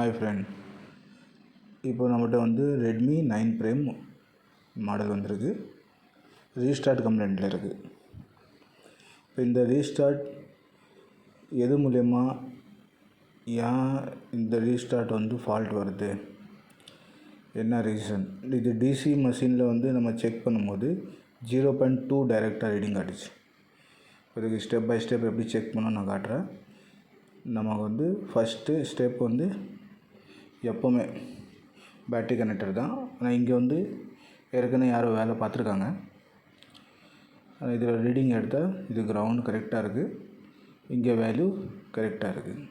Hi friend, இப்போ நம்மகிட்ட வந்து ரெட்மி 9 ப்ரைம் மாடல் வந்திருக்கு. ரீஸ்டார்ட் கம்ப்ளைண்ட்டில் இருக்குது. இப்போ இந்த ரீஸ்டார்ட் எது மூலயமா ஏன் இந்த ரீஸ்டார்ட் வந்து ஃபால்ட் வருது, என்ன ரீசன்? இது டிசி மஷினில் வந்து நம்ம செக் பண்ணும்போது 0.2 டைரெக்டாக ரீடிங் காட்டுச்சு. இதுக்கு ஸ்டெப் பை ஸ்டெப் எப்படி செக் பண்ணணும் நான் காட்டுறேன். நமக்கு வந்து ஃபஸ்ட்டு ஸ்டெப் வந்து எப்போவுமே பேட்ரி கனெக்டர் தான். ஆனால் இங்கே வந்து ஏற்கனவே யாரோ வேலை பார்த்துருக்காங்க. இதில் ரீடிங் எடுத்தால் இது கிரவுண்ட் கரெக்டாக இருக்குது, இங்கே வேல்யூ கரெக்டாக இருக்குது.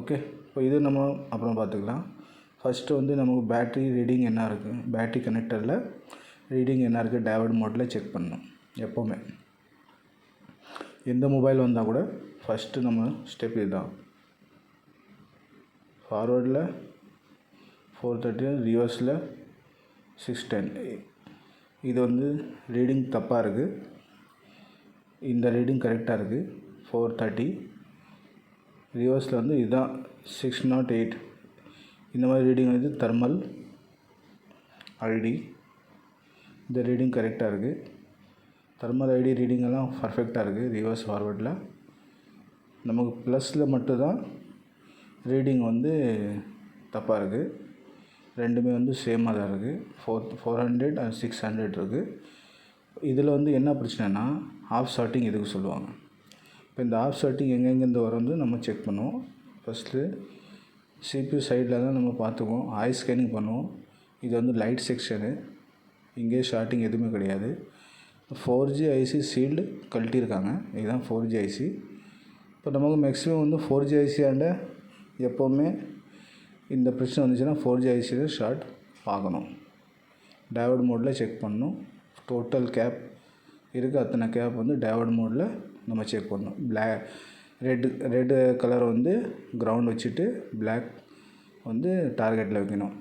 ஓகே, இப்போ இது நம்ம அப்புறம் பார்த்துக்கலாம். ஃபஸ்ட்டு வந்து நமக்கு பேட்ரி ரீடிங் என்ன இருக்குது, பேட்ரி கனெக்டரில் ரீடிங் என்ன இருக்குது டைவர்ட் மோட்டில் செக் பண்ணணும். எப்போவுமே எந்த மொபைல் வந்தால் கூட ஃபஸ்ட்டு நம்ம ஸ்டெப் இதுதான். ஃபார்வர்டில் 430, ரிவர்ஸில் 610. இது வந்து ரீடிங் தப்பாக இருக்குது, இந்த ரீடிங் கரெக்டாக இருக்குது 430. ரிவர்ஸில் வந்து இதுதான் 608. இந்த மாதிரி ரீடிங் வந்து தெர்மல் ஐடி, இந்த ரீடிங் கரெக்டாக இருக்குது. தெர்மல் ஐடி ரீடிங்கெல்லாம் பர்ஃபெக்டாக இருக்குது. ரிவர்ஸ் ஃபார்வர்டில் நமக்கு ப்ளஸில் மட்டும்தான் ரீடிங் வந்து தப்பாக இருக்குது. ரெண்டுமே வந்து சேமாக தான் இருக்குது. 400 அண்ட் 600 இருக்குது. இதில் வந்து என்ன பிரச்சனைனா ஆஃப் ஷார்ட்டிங் எதுக்கு சொல்லுவாங்க. இப்போ இந்த ஆஃப் ஷார்ட்டிங் எங்கெங்கேருந்து வர வந்து நம்ம செக் பண்ணுவோம். ஃபஸ்ட்டு சிபியூ சைடில் தான் நம்ம பார்த்துக்குவோம், ஐ ஸ்கேனிங் பண்ணுவோம். இது வந்து லைட் செக்ஷனு, இங்கே ஷார்ட்டிங் எதுவுமே கிடையாது. 4G IC sealed கழட்டியிருக்காங்க. இதுதான் 4G ஐசி. இப்போ நமக்கு மேக்ஸிமம் வந்து 4G ஐசி ஆண்ட எப்போவுமே இந்த பிரச்சனை வந்துச்சுன்னா 4G ஐசியில் ஷார்ட் பார்க்கணும். டைவர்ட் மோடில் செக் பண்ணணும். டோட்டல் கேப் இருக்குது, அத்தனை கேப் வந்து டைவர்ட் மோடில் நம்ம செக் பண்ணணும். ரெட்டு கலர் வந்து கிரவுண்ட் வச்சுட்டு பிளாக் வந்து டார்கெட்டில் வைக்கணும்.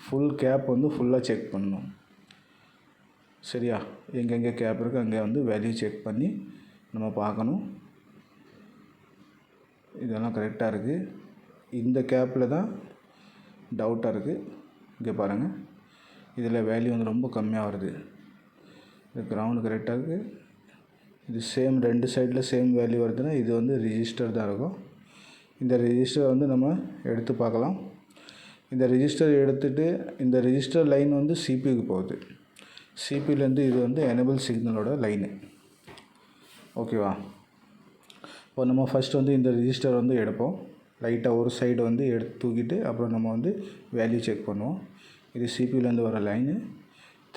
ஃபுல் கேப் வந்து ஃபுல்லாக செக் பண்ணணும். சரியா? எங்கெங்கே கேப் இருக்குது அங்கே வந்து வேல்யூ செக் பண்ணி நம்ம பார்க்கணும். இதெல்லாம் கரெக்டாக இருக்குது. இந்த கேப்பில் தான் டவுட்டாக இருக்குது. இங்கே பாருங்கள், இதில் வேல்யூ வந்து ரொம்ப கம்மியாக வருது. இது கிரவுண்டு கரெக்டாக இருக்குது. இது சேம் ரெண்டு சைடில் சேம் வேல்யூ வருதுன்னா இது வந்து ரிஜிஸ்டர் தான் இருக்கும். இந்த ரிஜிஸ்டர் வந்து நம்ம எடுத்து பார்க்கலாம். இந்த ரிஜிஸ்டர் எடுத்துகிட்டு இந்த ரிஜிஸ்டர் லைன் வந்து சிபியூக்கு போகுது. சிபியூலேருந்து இது வந்து எனேபிள் சிக்னலோட லைனு. ஓகேவா? இப்போ நம்ம ஃபஸ்ட்டு வந்து இந்த ரிஜிஸ்டர் வந்து எடுப்போம். லைட்டாக ஒரு சைடு வந்து எடுத்து தூக்கிட்டு அப்புறம் நம்ம வந்து வேல்யூ செக் பண்ணுவோம். இது சிபியூலேருந்து வர லைனு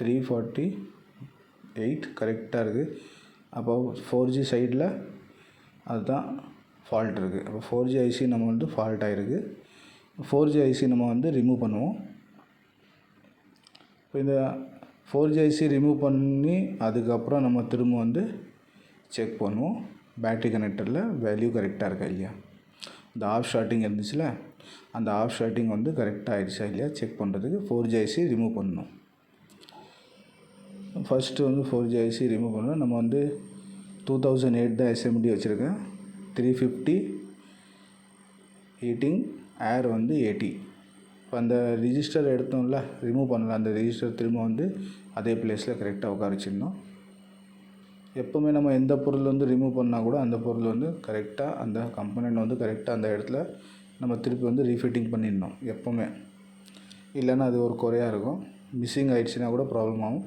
348 கரெக்டாக இருக்குது. அப்போ 4G சைடில் அதுதான் ஃபால்ட் இருக்குது. அப்போ 4G ஐசி நம்ம வந்து ஃபால்ட் ஆகிருக்கு. 4G ஐசி நம்ம வந்து ரிமூவ் பண்ணுவோம். இப்போ இந்த 4G ஐசி ரிமூவ் பண்ணி அதுக்கப்புறம் நம்ம திரும்ப வந்து செக் பண்ணுவோம் பேட்ரி கனெக்டரில் வேல்யூ கரெக்டாக இருக்கா இல்லையா. இந்த ஆஃப் ஷார்ட்டிங் இருந்துச்சுல, அந்த ஆஃப் ஷார்ட்டிங் வந்து கரெக்டாக ஆகிடுச்சா இல்லையா செக் பண்ணுறதுக்கு 4G ஐசி ரிமூவ் பண்ணணும். ஃபஸ்ட்டு வந்து 4G ஐசி ரிமூவ் பண்ணணும். நம்ம வந்து 2008 தான் எஸ்எம்டி வச்சுருக்கேன். 350 ஹீட்டிங் ஏர் வந்து 80. இப்போ அந்த ரிஜிஸ்டர் எடுத்தோம்ல, ரிமூவ் பண்ணலாம். அந்த ரிஜிஸ்டர் திரும்ப வந்து அதே பிளேஸில் கரெக்டாக உட்கார வச்சிடணும். எப்போவுமே நம்ம எந்த பொருள் வந்து ரிமூவ் பண்ணால் கூட அந்த பொருள் வந்து கரெக்டாக அந்த கம்பனண்ட் வந்து கரெக்டாக அந்த இடத்துல நம்ம திருப்பி வந்து ரீஃபிட்டிங் பண்ணிடணும் எப்போவுமே. இல்லைன்னா அது ஒரு குறையாக இருக்கும். மிஸ்ஸிங் ஆகிடுச்சுன்னா கூட ப்ராப்ளம் ஆகும்.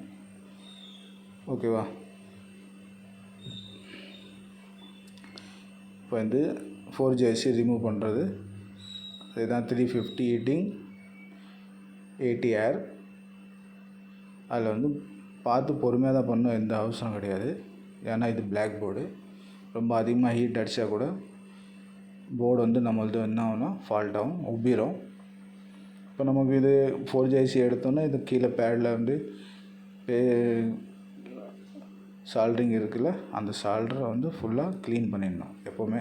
ஓகேவா? இப்போ வந்து 4G ஐசி ரிமூவ் பண்ணுறது இதுதான். 350 ஹீட்டிங் 80 ஏர். அதில் வந்து பார்த்து பொறுமையாக தான் பண்ணணும், எந்த அவசரம் கிடையாது. ஏன்னா இது பிளாக் போர்டு, ரொம்ப அதிகமாக ஹீட் அடித்தா கூட போர்டு வந்து நம்மளது என்ன ஆகும்னா ஃபால்ட் ஆகும், உப்பிரும். இப்போ நமக்கு இது 4G ஐசி எடுத்தோன்னா இது கீழே பேடில் வந்து சால்ட்ரிங் இருக்குல்ல, அந்த சால்டரை வந்து ஃபுல்லாக க்ளீன் பண்ணிடணும். எப்போவுமே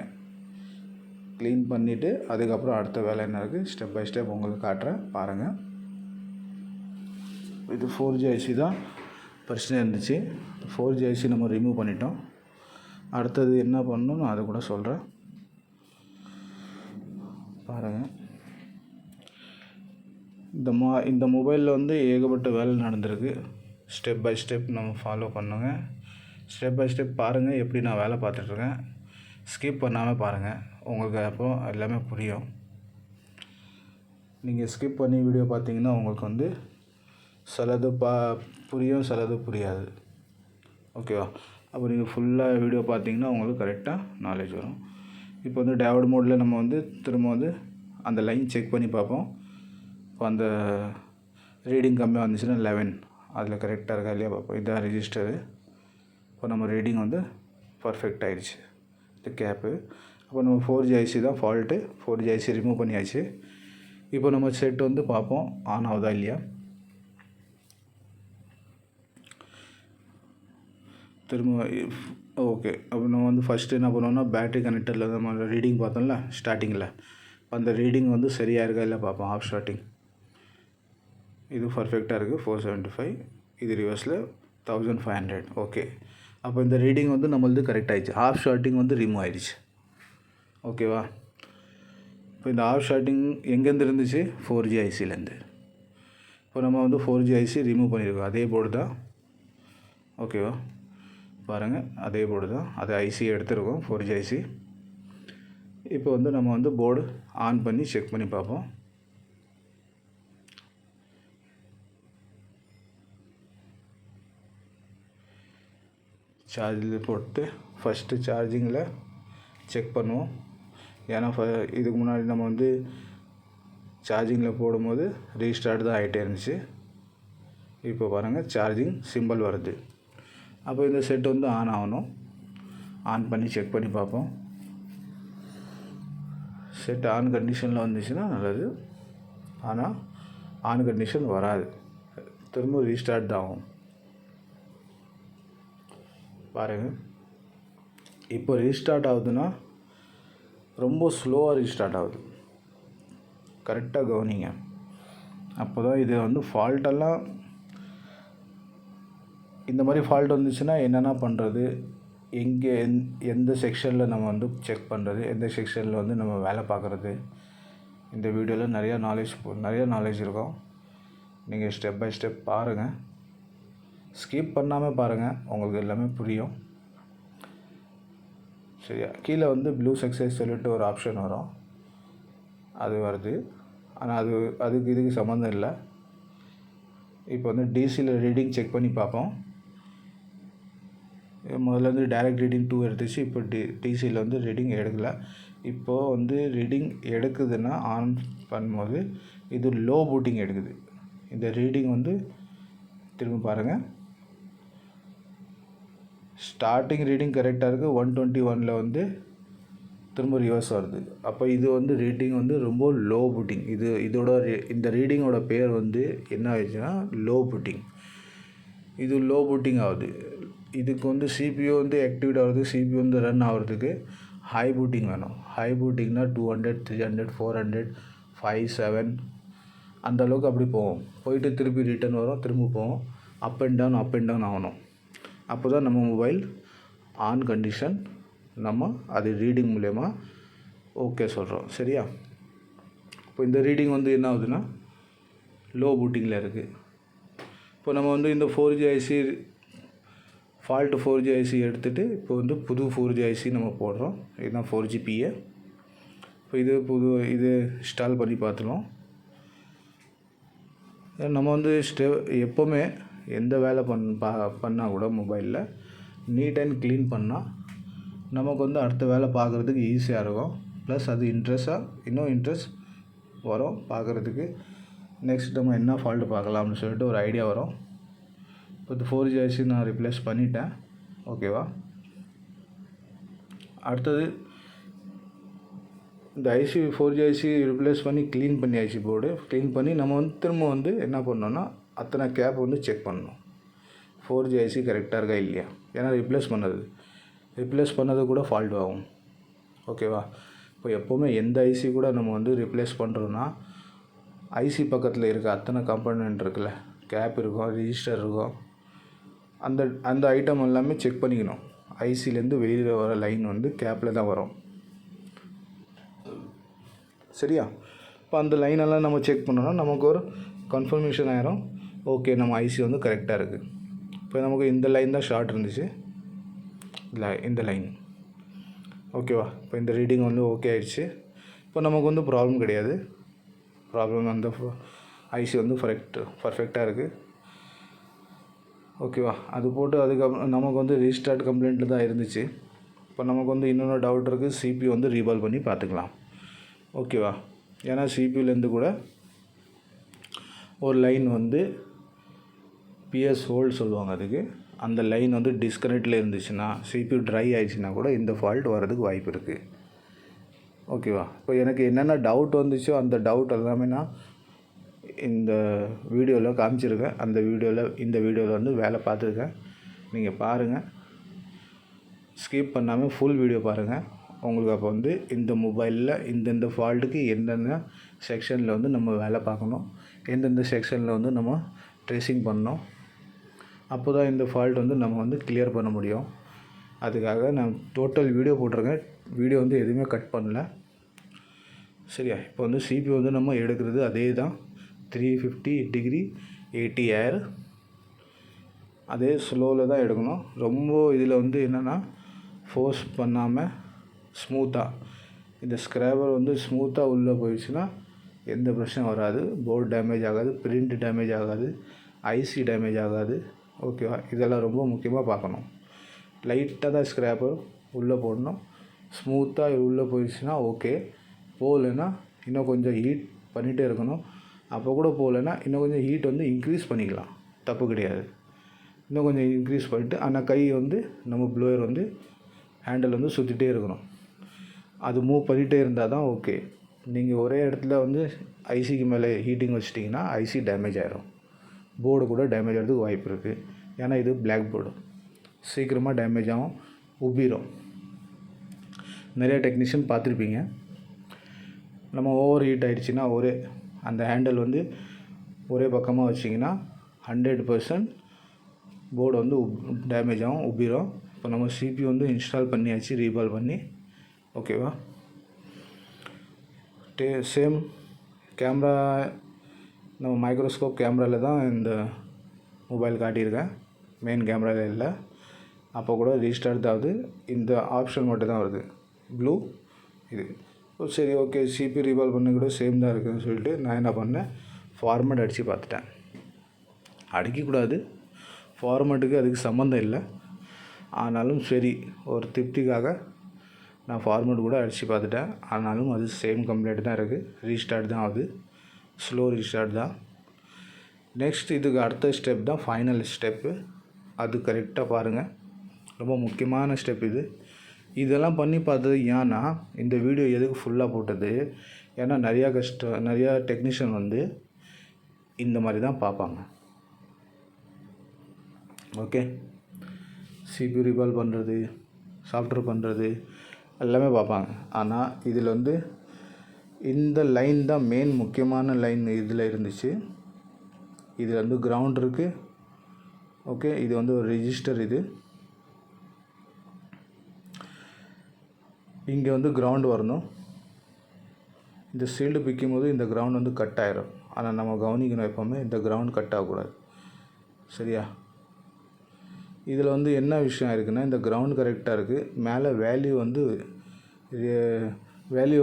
க்ளீன் பண்ணிவிட்டு அதுக்கப்புறம் அடுத்த வேலை என்ன இருக்குது ஸ்டெப் பை ஸ்டெப் உங்களுக்கு காட்டுறேன், பாருங்கள். இது 4G ஐசி தான் பிரச்சனை இருந்துச்சு. 4G ஐசி நம்ம ரிமூவ் பண்ணிட்டோம். அடுத்தது என்ன பண்ணணும் நான் அதை கூட சொல்கிறேன். பாருங்கள். இந்த மொபைலில் வந்து ஏகப்பட்ட வேலை நடந்திருக்கு. ஸ்டெப் பை ஸ்டெப் நம்ம ஃபாலோ பண்ணுங்க. ஸ்டெப் பை ஸ்டெப் பாருங்கள் எப்படி நான் வேலை பார்த்துட்ருக்கேன். ஸ்கிப் பண்ணாமல் பாருங்கள், உங்களுக்கு அப்போ எல்லாமே புரியும். நீங்கள் ஸ்கிப் பண்ணி வீடியோ பார்த்தீங்கன்னா உங்களுக்கு வந்து சிலது புரியும், சிலது புரியாது. ஓகேவா? அப்போ நீங்கள் ஃபுல்லாக வீடியோ பார்த்தீங்கன்னா உங்களுக்கு கரெக்டாக நாலேஜ் வரும். இப்போ வந்து டேவர்ட் மோடில் நம்ம வந்து திரும்ப வந்து அந்த லைன் செக் பண்ணி பார்ப்போம். இப்போ அந்த ரீடிங் கம்மியாக வந்துச்சுன்னா 11 அதில் கரெக்டாக இருக்கா இல்லையா பார்ப்போம். இதான் ரெஜிஸ்டரு. இப்போ நம்ம ரீடிங் வந்து பர்ஃபெக்ட் ஆகிடுச்சு. இது கேப்பு. அப்போ நம்ம 4G IC தான் ஃபால்ட்டு. 4G IC ரிமூவ் பண்ணியாச்சு. இப்போ நம்ம செட் வந்து பார்ப்போம் ஆன் ஆகுதா இல்லையா. திரும்ப ஓகே. அப்போ நம்ம வந்து ஃபஸ்ட்டு என்ன பண்ணுவோம்னா பேட்ரி கனெக்டரில் நம்ம ரீடிங் பார்த்தோம்ல ஸ்டார்டிங்கில், அந்த ரீடிங் வந்து சரியாக இருக்கா இல்லை பார்ப்போம். ஆஃப் ஸ்டார்டிங் இது பர்ஃபெக்டாக இருக்குது 475. இது ரிவர்ஸில் 1500. ஓகே. அப்போ இந்த ரீடிங் வந்து நம்மளது கரெக்ட் ஆகிடுச்சு. ஆஃப் ஷார்ட்டிங் வந்து ரிமூவ் ஆகிடுச்சு. ஓகேவா? இப்போ இந்த ஆஃப் ஷார்ட்டிங் எங்கேருந்து இருந்துச்சு? 4G ICலேருந்து. இப்போ நம்ம வந்து 4G IC ரிமூவ் பண்ணியிருக்கோம். அதே போர்டு தான். ஓகேவா? பாருங்கள், அதே போர்டு தான். அதே ஐசி எடுத்துருக்கோம் 4G IC. இப்போ வந்து நம்ம வந்து போர்டு ஆன் பண்ணி செக் பண்ணி பார்ப்போம். சார்ஜில் போட்டு ஃபஸ்ட்டு சார்ஜிங்கில் செக் பண்ணுவோம். ஏன்னா இதுக்கு முன்னாடி நம்ம வந்து சார்ஜிங்கில் போடும்போது ரீஸ்டார்ட் தான் ஆகிட்டே இருந்துச்சு. இப்போ பாருங்கள் சார்ஜிங் சிம்பிள் வருது. அப்போ இந்த செட் வந்து ஆன் ஆகணும். ஆன் பண்ணி செக் பண்ணி பார்ப்போம். செட் ஆன் கண்டிஷனில் வந்துச்சுன்னா நல்லது. ஆனால் ஆன் கண்டிஷன் வராது, திரும்ப ரீஸ்டார்ட் தான் ஆகும். பாருங்கள், இப்போ ரீஸ்டார்ட் ஆகுதுன்னா ரொம்ப ஸ்லோவாக ரீஸ்டார்ட் ஆகுது. கரெக்டாக கவனிங்க. அப்போ தான் இது வந்து ஃபால்ட்டெல்லாம் இந்த மாதிரி ஃபால்ட் வந்துச்சுன்னா என்னென்ன பண்ணுறது, எங்கே எந்த செக்ஷனில் நம்ம வந்து செக் பண்ணுறது, எந்த செக்ஷனில் வந்து நம்ம வேலை பார்க்குறது. இந்த வீடியோவில் நிறையா நாலேஜ் இருக்கும். நீங்கள் ஸ்டெப் பை ஸ்டெப் பாருங்கள், ஸ்கிப் பண்ணாமல் பாருங்கள், உங்களுக்கு எல்லாமே புரியும். சரியா? கீழே வந்து ப்ளூ சக்ஸஸ் சொல்லிட்டு ஒரு ஆப்ஷன் வரும், அது வருது. ஆனால் அதுக்கு இதுக்கு சம்மந்தம் இல்லை. இப்போ வந்து டிசியில் ரீடிங் செக் பண்ணி பார்ப்போம். முதல்ல வந்து டைரக்ட் ரீடிங் 2 எடுத்துச்சு. இப்போ டிசியில் வந்து ரீடிங் எடுக்கலை. இப்போது வந்து ரீடிங் எடுக்குதுன்னா ஆன் பண்ணும்போது இது லோ பூட்டிங் எடுக்குது. இந்த ரீடிங் வந்து திரும்ப பாருங்கள், ஸ்டார்டிங் ரீடிங் கரெக்டாக இருக்குது. 121 வந்து திரும்ப ரிவர்ஸ் வருது. அப்போ இது வந்து ரீடிங் வந்து ரொம்ப லோ பூட்டிங். இந்த ரீடிங்கோட பேர் வந்து என்ன ஆயிடுச்சுன்னா லோ பூட்டிங். இது லோ பூட்டிங் ஆகுது. இதுக்கு வந்து CPU வந்து ஆக்டிவேட் ஆகுது. CPU வந்து ரன் ஆகிறதுக்கு ஹை பூட்டிங் வேணும். ஹை பூட்டிங்னா 200, 300, 400, 5, 7 அந்த அளவுக்கு அப்படி போகும். போயிட்டு திருப்பி ரிட்டர்ன் வரும், திரும்ப போகும். அப் அண்ட் டவுன் ஆகணும். அப்போ தான் நம்ம மொபைல் ஆன் கண்டிஷன் நம்ம அது ரீடிங் மூலயமா ஓகே சொல்கிறோம். சரியா? இப்போ இந்த ரீடிங் வந்து என்ன ஆகுதுன்னா லோ பூட்டிங்கில் இருக்குது. இப்போ நம்ம வந்து இந்த 4G IC fault 4G IC எடுத்துகிட்டு இப்போ வந்து புது 4G IC நம்ம போடுறோம். இதுதான் 4GPA. இப்போ இது இன்ஸ்டால் பண்ணி பார்த்துருவோம். நம்ம வந்து எப்போவுமே எந்த வேலை பண்ணால் கூட மொபைலில் நீட் அண்ட் க்ளீன் பண்ணால் நமக்கு வந்து அடுத்த வேலை பார்க்குறதுக்கு ஈஸியாக இருக்கும். ப்ளஸ் அது இன்னும் இன்ட்ரெஸ்ட் வரும் பார்க்குறதுக்கு. நெக்ஸ்ட் நம்ம என்ன ஃபால்ட்டு பார்க்கலாம்னு சொல்லிட்டு ஒரு ஐடியா வரும். இப்போ இந்த 4G IC நான் ரிப்ளேஸ் பண்ணிட்டேன். ஓகேவா? அடுத்தது இந்த 4G IC ரிப்ளேஸ் பண்ணி க்ளீன் பண்ணியாச்சு. போர்டு க்ளீன் பண்ணி நம்ம வந்து திரும்ப வந்து என்ன பண்ணோன்னா அத்தனை கேப் வந்து செக் பண்ணணும். 4G IC கரெக்டாக இருக்கா இல்லையா. ஏன்னா ரிப்ளேஸ் பண்ணது கூட ஃபால்ட் ஆகும். ஓகேவா? இப்போ எப்போவுமே எந்த ஐசி கூட நம்ம வந்து ரிப்ளேஸ் பண்ணுறோன்னா ஐசி பக்கத்தில் இருக்க அத்தனை காம்பனண்ட் இருக்குல்ல, கேப் இருக்கும், ரிஜிஸ்டர் இருக்கும், அந்த ஐட்டம் எல்லாமே செக் பண்ணிக்கணும். ஐசிலேருந்து வெளியில் வர லைன் வந்து கேப்பில் தான் வரும். சரியா? இப்போ அந்த லைனெல்லாம் நம்ம செக் பண்ணோன்னா நமக்கு ஒரு கன்ஃபர்மேஷன் ஆயிரும். ஓகே, நம்ம ஐசி வந்து கரெக்டாக இருக்குது. இப்போ நமக்கு இந்த லைன் தான் ஷார்ட் இருந்துச்சு, இல்லை இந்த லைன். ஓகேவா? இப்போ இந்த ரீடிங் வந்து ஓகே ஆகிடுச்சு. இப்போ நமக்கு வந்து ப்ராப்ளம் கிடையாது. ப்ராப்ளம் அந்த ஐசி வந்து பர்ஃபெக்டாக இருக்குது. ஓகேவா? அது போட்டு அதுக்கப்புறம் நமக்கு வந்து ரீஸ்டார்ட் கம்ப்ளைண்ட்டில் தான் இருந்துச்சு. இப்போ நமக்கு வந்து இன்னொன்று டவுட் இருக்குது, சிபியூ வந்து ரீபால் பண்ணி பார்த்துக்கலாம். ஓகேவா? ஏன்னா சிபியூலேருந்து கூட ஒரு லைன் வந்து பிஎஸ் ஹோல்ட் சொல்லுவாங்க அதுக்கு. அந்த லைன் வந்து டிஸ்கனெக்டில் இருந்துச்சுன்னா, சிபியூ ட்ரை ஆகிடுச்சுன்னா கூட இந்த ஃபால்ட் வரதுக்கு வாய்ப்பு இருக்குது. ஓகேவா? இப்போ எனக்கு என்னென்ன டவுட் வந்துச்சோ அந்த டவுட் எல்லாமே நான் இந்த வீடியோவில் காமிச்சிருக்கேன். இந்த வீடியோவில் வந்து வேலை பார்த்துருக்கேன். நீங்கள் பாருங்கள், ஸ்கிப் பண்ணாமல் ஃபுல் வீடியோ பாருங்கள். உங்களுக்கு அப்போ வந்து இந்த மொபைலில் இந்தந்த ஃபால்ட்டுக்கு எந்தெந்த செக்ஷனில் வந்து நம்ம வேலை பார்க்கணும், எந்தெந்த செக்ஷனில் வந்து நம்ம ட்ரேசிங் பண்ணணும், அப்போ தான் இந்த ஃபால்ட் வந்து நம்ம வந்து கிளியர் பண்ண முடியும். அதுக்காக நான் டோட்டல் வீடியோ போட்டிருக்கேன். வீடியோ வந்து எதுவுமே கட் பண்ணல. சரியா? இப்போ வந்து சிபி வந்து நம்ம எடுக்கிறது அதே தான், 350 டிகிரி 80 ஏர். அதே ஸ்லோவில் தான் எடுக்கணும். ரொம்ப இதில் வந்து என்னென்னா ஃபோர்ஸ் பண்ணாமல் ஸ்மூத்தாக, இந்த ஸ்க்ராபர் வந்து ஸ்மூத்தாக உள்ளே போயிடுச்சுன்னா எந்த பிரச்சனையும் வராது. போர்டு டேமேஜ் ஆகாது, பிரிண்ட் டேமேஜ் ஆகாது, ஐசி டேமேஜ் ஆகாது. ஓகேவா? இதெல்லாம் ரொம்ப முக்கியமாக பார்க்கணும். லைட்டாக தான் ஸ்க்ராப்பர் உள்ளே போடணும். ஸ்மூத்தாக உள்ளே போயிடுச்சுன்னா ஓகே. போகலைன்னா இன்னும் கொஞ்சம் ஹீட் பண்ணிகிட்டே இருக்கணும். அப்போ கூட போகலைன்னா இன்னும் கொஞ்சம் ஹீட் வந்து இன்க்ரீஸ் பண்ணிக்கலாம், தப்பு கிடையாது. இன்னும் கொஞ்சம் இன்க்ரீஸ் பண்ணிவிட்டு ஆனால் கை வந்து நம்ம ப்ளோயர் வந்து ஹேண்டில் வந்து சுற்றிட்டே இருக்கணும். அது மூவ் பண்ணிகிட்டே இருந்தால் தான் ஓகே. நீங்கள் ஒரே இடத்துல வந்து ஐசிக்கு மேலே ஹீட்டிங் வச்சிட்டிங்கன்னா ஐசி டேமேஜ் ஆகிரும். போர்டு கூட டேமேஜ் ஆகிறதுக்கு வாய்ப்பு இருக்குது. ஏன்னா இது பிளாக் போர்டு, சீக்கிரமாக டேமேஜ் ஆகும், உப்பிரும். நிறைய டெக்னீஷியன் பார்த்துருப்பீங்க. நம்ம ஓவர் ஹீட் ஆகிடுச்சின்னா அந்த ஹேண்டில் வந்து ஒரே பக்கமாக வச்சிங்கன்னா 100% போர்டு வந்து டேமேஜ் ஆகும், உப்பிரும். இப்போ நம்ம சிபி வந்து இன்ஸ்டால் பண்ணியாச்சு, ரீபால் பண்ணி. ஓகேவா? சேம் கேமரா, நம்ம மைக்ரோஸ்கோப் கேமராவில் தான் இந்த மொபைல் காட்டியிருக்கேன், மெயின் கேமராவில் இல்லை. அப்போ கூட ரீஸ்டார்ட் தான் ஆகுது. இந்த ஆப்ஷன் மட்டும் தான் வருது, ப்ளூ இது. சரி, ஓகே, சிபி ரீபால் பண்ண கூட சேம் தான் இருக்குதுன்னு சொல்லிட்டு நான் என்ன பண்ணேன், ஃபார்மேட் அடித்து பார்த்துட்டேன். அடிக்கக்கூடாது, ஃபார்மேட்டுக்கு அதுக்கு சம்மந்தம் இல்லை. ஆனாலும் சரி, ஒரு திருப்திக்காக நான் ஃபார்மேட் கூட அடித்து பார்த்துட்டேன். ஆனாலும் அது சேம் கம்ப்ளைண்ட் தான் இருக்குது. ரீஸ்டார்ட் தான் ஆகுது, ஸ்லோ ரீஸ்டார்ட் தான். நெக்ஸ்ட் இதுக்கு அடுத்த ஸ்டெப் தான் ஃபைனல் ஸ்டெப்பு. அது கரெக்டாக பாருங்கள், ரொம்ப முக்கியமான ஸ்டெப் இது. இதெல்லாம் பண்ணி பார்த்தது ஏன்னா, இந்த வீடியோ எதுக்கு ஃபுல்லாக போட்டது, ஏன்னா நிறையா டெக்னீஷியன் வந்து இந்த மாதிரி தான் பார்ப்பாங்க. ஓகே, சிபி ரீபால் பண்ணுறது, சாஃப்ட்வேர் பண்ணுறது எல்லாமே பார்ப்பாங்க. ஆனால் இதில் வந்து இந்த லைன் தான் மெயின் முக்கியமான லைன் இதில் இருந்துச்சு. இதில் வந்து கிரவுண்ட் இருக்குது. ஓகே, இது வந்து ஒரு ரெஜிஸ்டர். இது இங்கே வந்து கிரவுண்ட் வரணும். இந்த ஷீல்டு பிக்கும் போது இந்த கிரவுண்ட் வந்து கட் ஆகிரும். ஆனால் நம்ம கவனிக்கணும், எப்போவுமே இந்த கிரவுண்ட் கட் ஆகக்கூடாது. சரியா? இதில் வந்து என்ன விஷயம் இருக்குன்னா, இந்த கிரவுண்ட் கரெக்டாக இருக்குது. மேலே வேல்யூ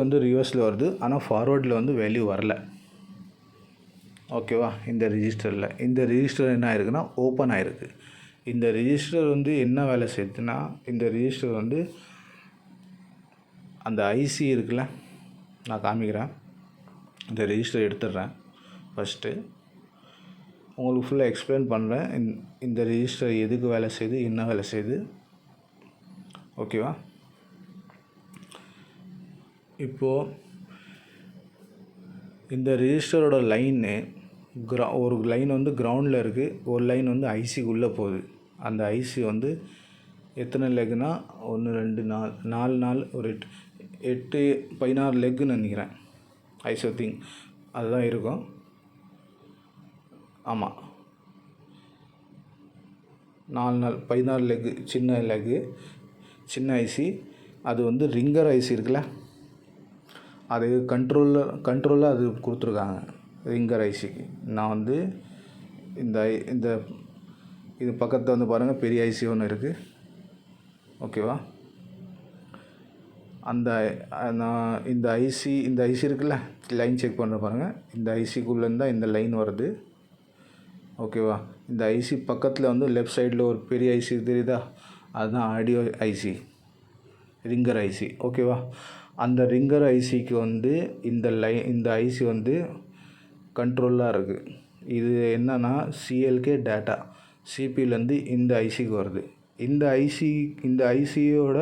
வந்து ரிவர்ஸில் வருது, ஆனால் ஃபார்வர்டில் வந்து வேல்யூ வரல. ஓகேவா? இந்த ரிஜிஸ்டர் என்ன ஆயிருக்குன்னா ஓப்பன் ஆகிருக்கு. இந்த ரிஜிஸ்டர் வந்து என்ன வேலை செய்யுதுன்னா, இந்த ரிஜிஸ்டர் வந்து அந்த ஐசி இருக்குல்ல, நான் காமிக்கிறேன். இந்த ரெஜிஸ்டர் எடுத்துடுறேன். ஃபஸ்ட்டு உங்களுக்கு ஃபுல்லாக எக்ஸ்பிளைன் பண்ணுறேன். இந்த ரெஜிஸ்டர் எதுக்கு வேலை செய்யுது, என்ன வேலை செய்யுது. ஓகேவா? இப்போது இந்த ரெஜிஸ்டரோட லைனு ஒரு லைன் வந்து கிரவுண்டில் இருக்குது, ஒரு லைன் வந்து ஐசிக்குள்ளே போகுது. அந்த ஐசி வந்து எத்தனை லெக்குனா 1 2 4 ஒரு 8 16 லெக்குன்னு நினைக்கிறேன். ஐசோத்திங் அதுதான் இருக்கும். ஆமாம், 4 16 லெக்கு, சின்ன ஐசி. அது வந்து ரிங்கர் ஐசி இருக்குல்ல, அது கண்ட்ரோலில் அது கொடுத்துருக்காங்க ரிங்கர் ஐசிக்கு. நான் வந்து இந்த இந்த இது பக்கத்தில் வந்து பாருங்கள் பெரிய ஐசி ஒன்று இருக்குது. ஓகேவா? நான் இந்த ஐசி இருக்குல்ல, லைன் செக் பண்ணுற பாருங்கள். இந்த ஐசிக்குள்ளேருந்து தான் இந்த லைன் வருது. ஓகேவா? இந்த ஐசி பக்கத்தில் வந்து லெஃப்ட் சைடில் ஒரு பெரிய ஐசி தெரியுதா, அதுதான் ஆடியோ ஐசி, ரிங்கர் ஐசி. ஓகேவா? அந்த ரிங்கர் ஐசிக்கு வந்து இந்த ஐசி வந்து கண்ட்ரோலாக இருக்குது. இது என்னன்னா சிஎல்கே டேட்டா சிபிலேருந்து இந்த ஐசிக்கு வருது. இந்த ஐசியோட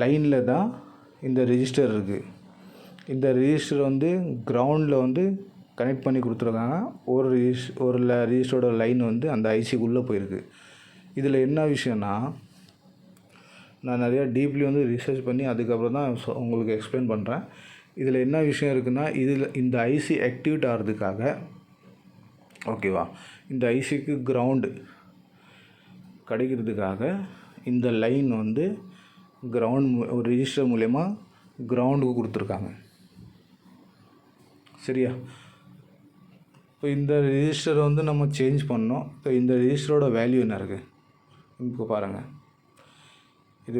லைனில் தான் இந்த ரெஜிஸ்டர் இருக்குது. இந்த ரெஜிஸ்டர் வந்து கிரவுண்டில் வந்து கனெக்ட் பண்ணி கொடுத்துருக்காங்க. ஒரு ரெஜிஸ்டரோட லைன் வந்து அந்த ஐசிக்குள்ளே போயிருக்கு. இதில் என்ன விஷயம்னா, நான் நிறையா டீப்லி வந்து ரிசர்ச் பண்ணி அதுக்கப்புறம் தான் உங்களுக்கு எக்ஸ்பிளைன் பண்ணுறேன். இதில் என்ன விஷயம் இருக்குன்னா, இந்த ஐசி ஆக்டிவேட் ஆகிறதுக்காக, ஓகேவா, இந்த ஐசிக்கு கிரவுண்டு கிடைக்கிறதுக்காக இந்த லைன் வந்து ஒரு ரெஜிஸ்டர் மூலயமா கிரவுண்டுக்கு கொடுத்துருக்காங்க. சரியா? இப்போ இந்த ரெஜிஸ்டர் வந்து நம்ம சேஞ்ச் பண்ணோம். இப்போ இந்த ரெஜிஸ்டரோட வேல்யூ என்ன இருக்குது இப்போ பாருங்கள். இது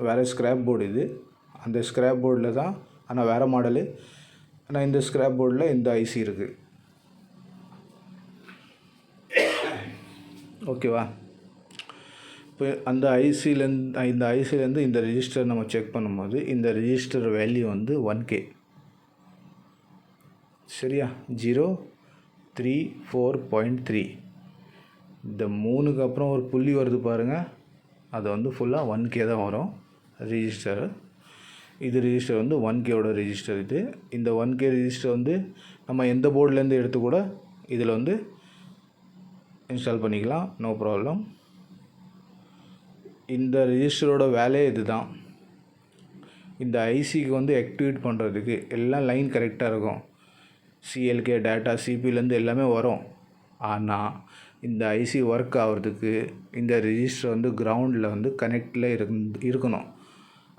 வேறு ஸ்க்ராப் போர்டு. இது அந்த ஸ்க்ராப் போர்டில் தான், ஆனால் வேறு மாடலு. ஆனால் இந்த ஸ்க்ராப் போர்டில் இந்த ஐசி இருக்குது. ஓகேவா? இப்போ இந்த ஐசிலேருந்து இந்த ரெஜிஸ்டர் நம்ம செக் பண்ணும்போது இந்த ரெஜிஸ்டர் வேல்யூ வந்து 1K. சரியா? 034.3. இந்த 3க்கு அப்புறம் ஒரு புள்ளி வருது பாருங்கள், அது வந்து ஃபுல்லாக 1K தான் வரும் ரெஜிஸ்டர். இது ரெஜிஸ்டர் வந்து 1Kவோட ரெஜிஸ்டர். இந்த 1K ரெஜிஸ்டர் வந்து நம்ம எந்த போர்ட்லேருந்து எடுத்து கூட இதில் வந்து இன்ஸ்டால் பண்ணிக்கலாம், நோ ப்ராப்ளம். இந்த ரெஜிஸ்டரோட வேலையே இது தான். இந்த ஐசிக்கு வந்து ஆக்டிவேட் பண்ணுறதுக்கு எல்லாம் லைன் கரெக்டாக இருக்கும். சிஎல்கே டேட்டா சிபிலேருந்து எல்லாமே வரும். ஆனால் இந்த ஐசி ஒர்க் ஆகிறதுக்கு இந்த ரெஜிஸ்டர் வந்து கிரவுண்டில் வந்து கனெக்டில் இருக்கணும்.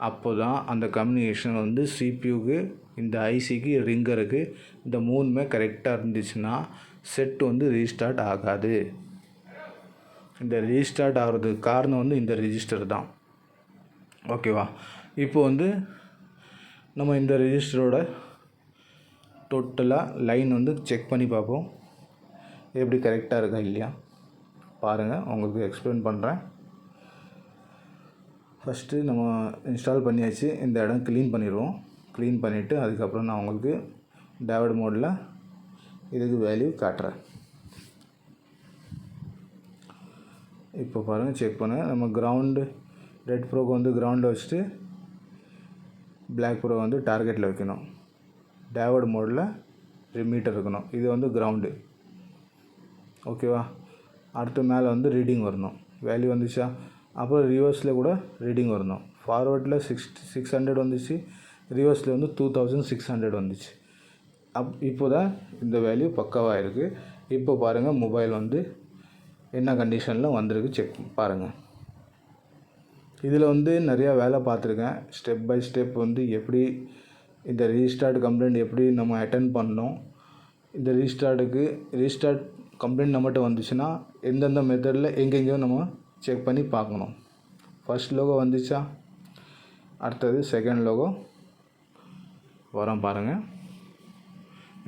அப்போ தான் அந்த கம்யூனிகேஷன் வந்து சிபியூக்கு, இந்த ஐசிக்கு, ரிங்கருக்கு, இந்த மூணுமே கரெக்டாக இருந்துச்சுன்னா செட் வந்து ரீஸ்டார்ட் ஆகாது. இந்த ரீஸ்டார்ட் ஆகிறதுக்கு காரணம் வந்து இந்த ரெஜிஸ்டர் தான். ஓகேவா? இப்போ வந்து நம்ம இந்த ரெஜிஸ்டரோட டோட்டலாக லைன் வந்து செக் பண்ணி பார்ப்போம், எப்படி கரெக்டாக இருக்கா இல்லையா பாருங்கள். உங்களுக்கு எக்ஸ்பிளைன் பண்ணுறேன். ஃபஸ்ட்டு நம்ம இன்ஸ்டால் பண்ணியாச்சு. இந்த இடம் க்ளீன் பண்ணிடுவோம். க்ளீன் பண்ணிவிட்டு அதுக்கப்புறம் நான் உங்களுக்கு டேவிட் மோடில் இதுக்கு வேல்யூ காட்டுறேன். இப்போ பாருங்கள், செக் பண்ணுங்கள். நம்ம கிரவுண்டு ரெட் ப்ரோக்கு வந்து கிரவுண்டில் வச்சுட்டு பிளாக் ப்ரோ வந்து டார்கெட்டில் வைக்கணும். டேவிட் மோடில் மீட்டர் இருக்கணும். இது வந்து கிரவுண்டு. ஓகேவா? அடுத்து மேலே வந்து ரீடிங் வரணும். வேல்யூ வந்துச்சா? அப்புறம் ரிவர்ஸில் கூட ரீடிங் வரணும். ஃபார்வர்டில் 600 வந்துச்சு, ரிவர்ஸில் வந்து 2600 வந்துச்சு. இப்போ தான் இந்த வேல்யூ பக்காவாக இருக்குது. இப்போ பாருங்கள், மொபைல் வந்து என்ன கண்டிஷனில் வந்திருக்கு செக் பாருங்கள். இதில் வந்து நிறையா வேலை பார்த்துருக்கேன். ஸ்டெப் பை ஸ்டெப் வந்து எப்படி இந்த ரீஸ்டார்ட் கம்ப்ளைண்ட் எப்படி நம்ம அட்டென்ட் பண்ணோம், இந்த ரீஸ்டார்ட் கம்ப்ளைண்ட் நம்மகிட்ட வந்துச்சுன்னா எந்தெந்த மெத்தடில் எங்கெங்கேயோ நம்ம செக் பண்ணி பார்க்கணும். ஃபர்ஸ்ட் லோகோ வந்துச்சா, அடுத்தது செகண்ட் லோகோ வரோம் பாருங்கள்.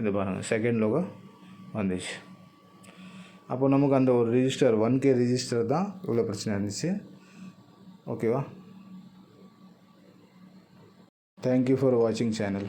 இது பாருங்கள், செகண்ட் லோகோ வந்துச்சு. அப்போ நமக்கு அந்த ஒரு ரெஜிஸ்டர் 1K ரெஜிஸ்டர் தான் இவ்வளோ பிரச்சனை இருந்துச்சு. ஓகேவா? தேங்க்யூ ஃபார் வாட்சிங் சேனல்.